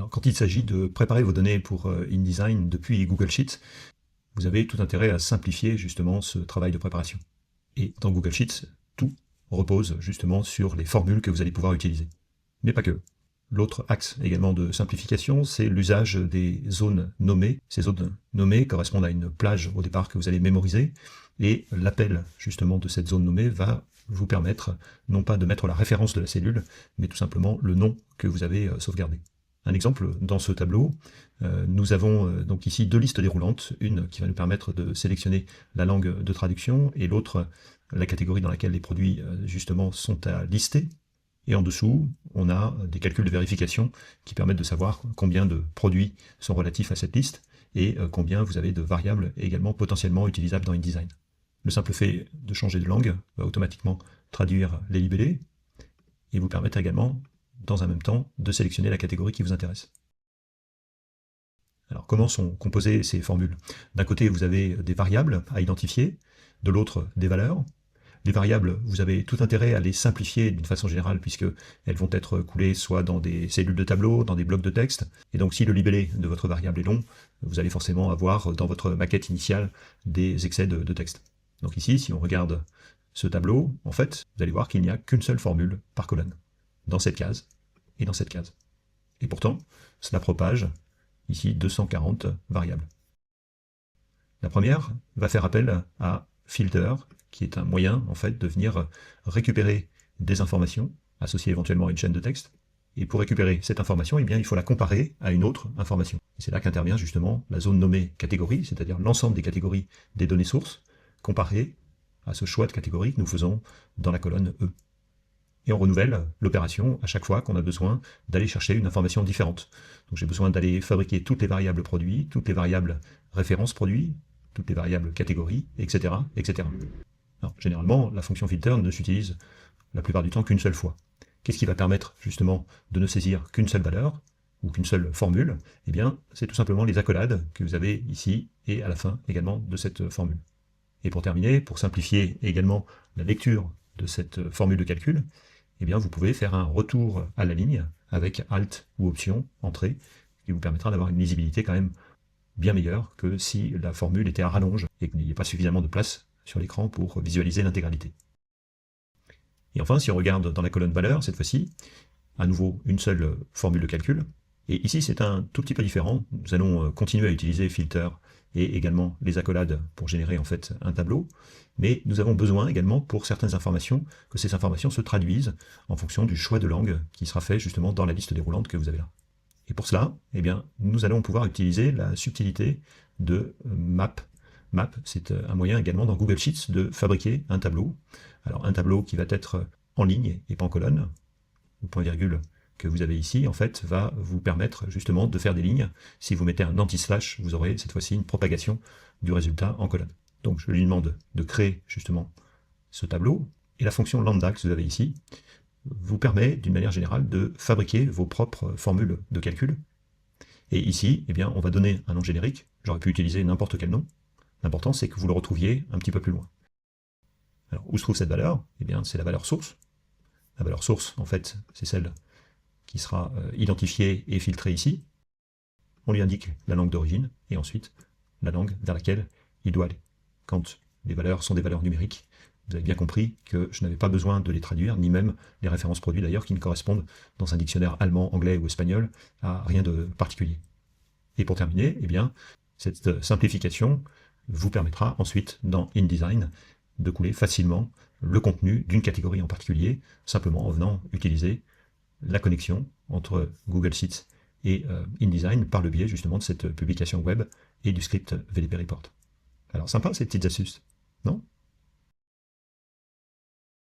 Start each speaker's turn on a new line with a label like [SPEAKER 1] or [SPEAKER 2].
[SPEAKER 1] Alors, quand il s'agit de préparer vos données pour InDesign depuis Google Sheets, vous avez tout intérêt à simplifier justement ce travail de préparation. Et dans Google Sheets, tout repose justement sur les formules que vous allez pouvoir utiliser. Mais pas que. L'autre axe également de simplification, c'est l'usage des zones nommées. Ces zones nommées correspondent à une plage au départ que vous allez mémoriser, et l'appel justement de cette zone nommée va vous permettre non pas de mettre la référence de la cellule, mais tout simplement le nom que vous avez sauvegardé. Un exemple, dans ce tableau, nous avons donc ici deux listes déroulantes, une qui va nous permettre de sélectionner la langue de traduction, et l'autre la catégorie dans laquelle les produits justement sont à lister. Et en dessous, on a des calculs de vérification qui permettent de savoir combien de produits sont relatifs à cette liste, et combien vous avez de variables également potentiellement utilisables dans InDesign. Le simple fait de changer de langue va automatiquement traduire les libellés, et vous permettre également, dans un même temps, de sélectionner la catégorie qui vous intéresse. Alors, comment sont composées ces formules? D'un côté, vous avez des variables à identifier, de l'autre, des valeurs. Les variables, vous avez tout intérêt à les simplifier d'une façon générale, puisqu'elles vont être coulées soit dans des cellules de tableau, dans des blocs de texte, et donc si le libellé de votre variable est long, vous allez forcément avoir dans votre maquette initiale des excès de texte. Donc ici, si on regarde ce tableau, en fait, vous allez voir qu'il n'y a qu'une seule formule par colonne, dans cette case et dans cette case. Et pourtant, cela propage ici 240 variables. La première va faire appel à filter, qui est un moyen en fait de venir récupérer des informations associées éventuellement à une chaîne de texte. Et pour récupérer cette information, eh bien, il faut la comparer à une autre information. Et c'est là qu'intervient justement la zone nommée catégorie, c'est-à-dire l'ensemble des catégories des données sources, comparées à ce choix de catégorie que nous faisons dans la colonne E. Et on renouvelle l'opération à chaque fois qu'on a besoin d'aller chercher une information différente. Donc j'ai besoin d'aller fabriquer toutes les variables produits, toutes les variables références produits, toutes les variables catégories, etc., etc. Alors, généralement, la fonction filter ne s'utilise la plupart du temps qu'une seule fois. Qu'est-ce qui va permettre justement de ne saisir qu'une seule valeur, ou qu'une seule formule? Eh bien, c'est tout simplement les accolades que vous avez ici, et à la fin également de cette formule. Et pour terminer, pour simplifier également la lecture de cette formule de calcul, eh bien, vous pouvez faire un retour à la ligne avec Alt ou Option, Entrée, qui vous permettra d'avoir une lisibilité quand même bien meilleure que si la formule était à rallonge et qu'il n'y ait pas suffisamment de place sur l'écran pour visualiser l'intégralité. Et enfin, si on regarde dans la colonne valeur, cette fois-ci, à nouveau une seule formule de calcul, et ici c'est un tout petit peu différent, nous allons continuer à utiliser filter et également les accolades pour générer en fait un tableau, mais nous avons besoin également pour certaines informations que ces informations se traduisent en fonction du choix de langue qui sera fait justement dans la liste déroulante que vous avez là. Et pour cela, eh bien, nous allons pouvoir utiliser la subtilité de map. Map, c'est un moyen également dans Google Sheets de fabriquer un tableau. Alors un tableau qui va être en ligne et pas en colonne. Le point virgule que vous avez ici, en fait, va vous permettre justement de faire des lignes. Si vous mettez un anti-slash, vous aurez cette fois-ci une propagation du résultat en colonne. Donc je lui demande de créer justement ce tableau, et la fonction lambda que vous avez ici vous permet d'une manière générale de fabriquer vos propres formules de calcul. Et ici, eh bien, on va donner un nom générique. J'aurais pu utiliser n'importe quel nom. L'important, c'est que vous le retrouviez un petit peu plus loin. Alors, où se trouve cette valeur? Eh bien, c'est la valeur source. La valeur source, en fait, c'est celle qui sera identifiée et filtrée ici. On lui indique la langue d'origine, et ensuite, la langue vers laquelle il doit aller. Quand les valeurs sont des valeurs numériques, vous avez bien compris que je n'avais pas besoin de les traduire, ni même les références produits d'ailleurs, qui ne correspondent dans un dictionnaire allemand, anglais ou espagnol à rien de particulier. Et pour terminer, eh bien, cette simplification vous permettra ensuite, dans InDesign, de couler facilement le contenu d'une catégorie en particulier, simplement en venant utiliser la connexion entre Google Sheets et InDesign par le biais justement de cette publication web et du script VDP Report. Alors sympa ces petites astuces, non ?